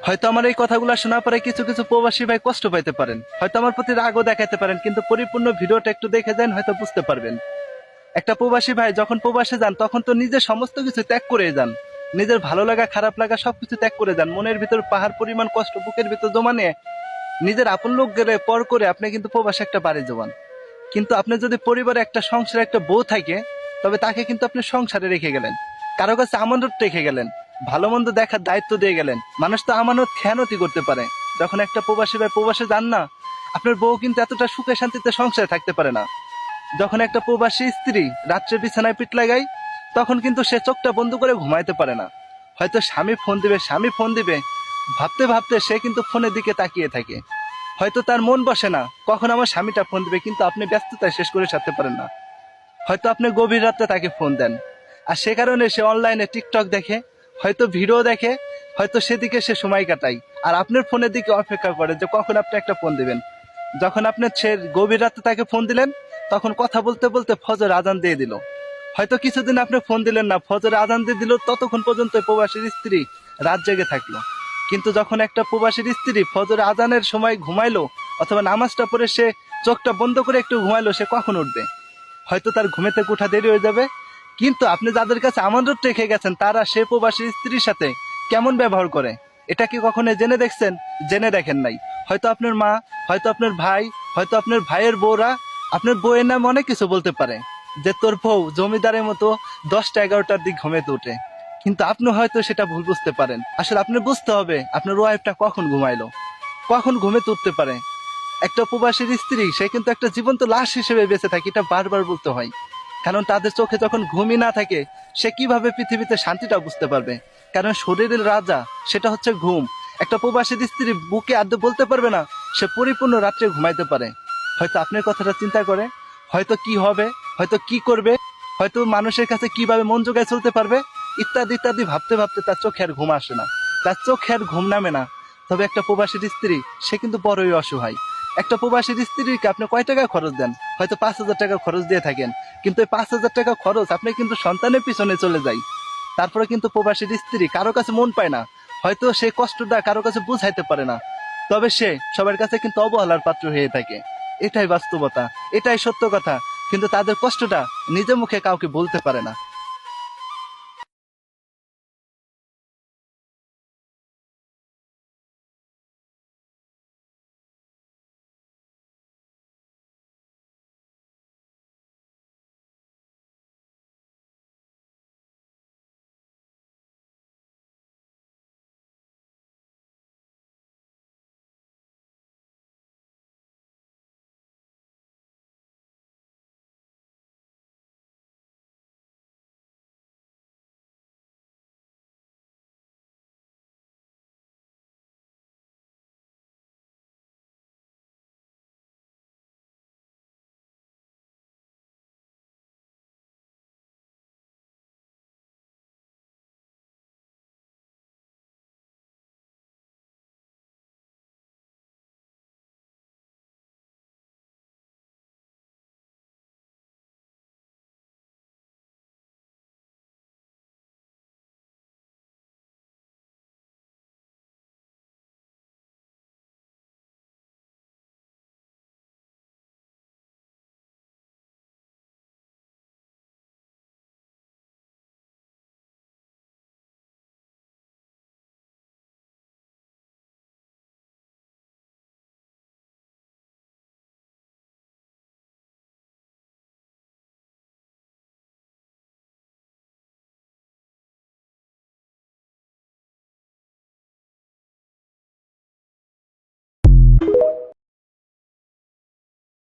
হয়তো আমার এই কথাগুলো শোনার পরে কিছু কিছু প্রবাসী ভাই কষ্ট পাইতে পারেন, হয়তো আমার প্রতি রাগও দেখাতে পারেন, কিন্তু পরিপূর্ণ ভিডিওটা একটু দেখে যান, হয়তো বুঝতে পারবেন। একটা প্রবাসী ভাই যখন প্রবাসে যান তখন তো নিজের সমস্ত কিছু ত্যাগ করে যান, নিজের ভালো লাগা খারাপ লাগা সবকিছু ত্যাগ করে যান, মনের ভিতর পাহাড় পরিমাণ কষ্ট বুকের ভিতর জমা নিয়ে নিজের আপন লোক গেলে পর করে আপনি কিন্তু প্রবাসে একটা বাড়ি জমান। কিন্তু আপনি যদি পরিবারে একটা সংসারে একটা বউ থাকে, তবে তাকে কিন্তু আপনি সংসারে রেখে গেলেন, কারো কাছে আমানত রেখে গেলেন, ভালো মন্দ দেখার দায়িত্ব দিয়ে গেলেন। মানুষ তো আমানত খেয়ানতি করতে পারে। যখন একটা প্রবাসী ভাই প্রবাসে যান না, আপনার বউ কিন্তু এতটা সুখে শান্তিতে সংসারে থাকতে পারে না। যখন একটা প্রবাসী স্ত্রী রাত্রে বিছানায় পিঠ লাগায়, তখন কিন্তু সে চোখটা বন্ধ করে ঘুমাইতে পারে না। হয়তো স্বামী ফোন দিবে ভাবতে ভাবতে সে কিন্তু ফোনের দিকে তাকিয়ে থাকে। হয়তো তার মন বসে না কখন আমার স্বামীটা ফোন দিবে, কিন্তু আপনি ব্যস্ততায় শেষ করে সারতে পারেন না। হয়তো আপনি গভীর রাতে তাকে ফোন দেন, আর সে কারণে সে অনলাইনে টিকটক দেখে, হয়তো ভিডিও দেখে, হয়তো সেদিকে সে সময় কাটায়, আর আপনার ফোনের দিকে অপেক্ষা করে যে কখন আপনি একটা ফোন দিবেন। যখন আপনি সে গভীর রাতে তাকে ফোন দিলেন, তখন কথা বলতে বলতে ফজর আজান দিয়ে দিল। হয়তো কিছুদিন আপনি ফোন দিলেন না, ফজর আজান দিয়ে দিল, ততক্ষণ পর্যন্ত প্রবাসীর স্ত্রী রাত জেগে থাকলো। কিন্তু যখন একটা প্রবাসীর স্ত্রী ফজর আজানের সময় ঘুমাইলো, অথবা নামাজটা পড়ে সে চোখটা বন্ধ করে একটু ঘুমাইলো, সে কখন উঠবে? হয়তো তার ঘুমে থেকে উঠা দেরি হয়ে যাবে। কিন্তু আপনি যাদের কাছে আমানত রেখে গেছেন, তারা সে প্রবাসী স্ত্রীর সাথে কেমন ব্যবহার করে, এটা কি কখনো জেনে দেখছেন? জেনে দেখেন নাই। হয়তো আপনার মা, হয়তো আপনার ভাই, হয়তো আপনার ভাইয়ের বউরা আপনার বউয়ের নাম অনেক কিছু বলতে পারে, যে তোর বউ জমিদারের মতো 10টা 11টার দিক ঘুমেতে উঠে। কিন্তু আপনি হয়তো সেটা ভুল বুঝতে পারেন। আসলে আপনি বুঝতে হবে আপনার ওয়াইফটা কখন ঘুমাইলো, কখন ঘুমেতে উঠতে পারে। একটা প্রবাসীর স্ত্রী সে কিন্তু একটা জীবন্ত লাশ হিসেবে বেঁচে থাকে, এটা বারবার বলতে হয়। কারণ তাদের চোখে যখন ঘুমই না থাকে, সে কিভাবে পৃথিবীতে শান্তিটা বুঝতে পারবে? কারণ শরীরের রাজা সেটা হচ্ছে ঘুম। একটা প্রবাসীর স্ত্রী বুকে আদ্য বলতে পারবে না সে পরিপূর্ণ রাত্রে ঘুমাইতে পারে। হয়তো আপনার কথাটা চিন্তা করে, হয়তো কি হবে, হয়তো কি করবে, হয়তো মানুষের কাছে কিভাবে মন জোগায় চলতে পারবে, ইত্যাদি ইত্যাদি ভাবতে ভাবতে তার চোখে আর ঘুম আসে না, তার চোখে আর ঘুম নামে না। তবে একটা প্রবাসীর স্ত্রী সে কিন্তু বড়ই অসহায়। একটা প্রবাসীর স্ত্রীকে আপনি কয় টাকা খরচ দেন? হয়তো 5,000 টাকা খরচ দিয়ে থাকেন, কিন্তু এই 5,000 টাকা খরচ আপনি কিন্তু সন্তানের পিছনে চলে যায়। তারপরে কিন্তু প্রবাসীর স্ত্রী কারো কাছে মন পায় না, হয়তো সে কষ্টটা কারো কাছে বুঝাইতে পারে না, তবে সে সবার কাছে কিন্তু অবহেলার পাত্র হয়ে থাকে। এটাই বাস্তবতা, এটাই সত্য কথা। কিন্তু তাদের কষ্টটা নিজের মুখে কাউকে বলতে পারে না।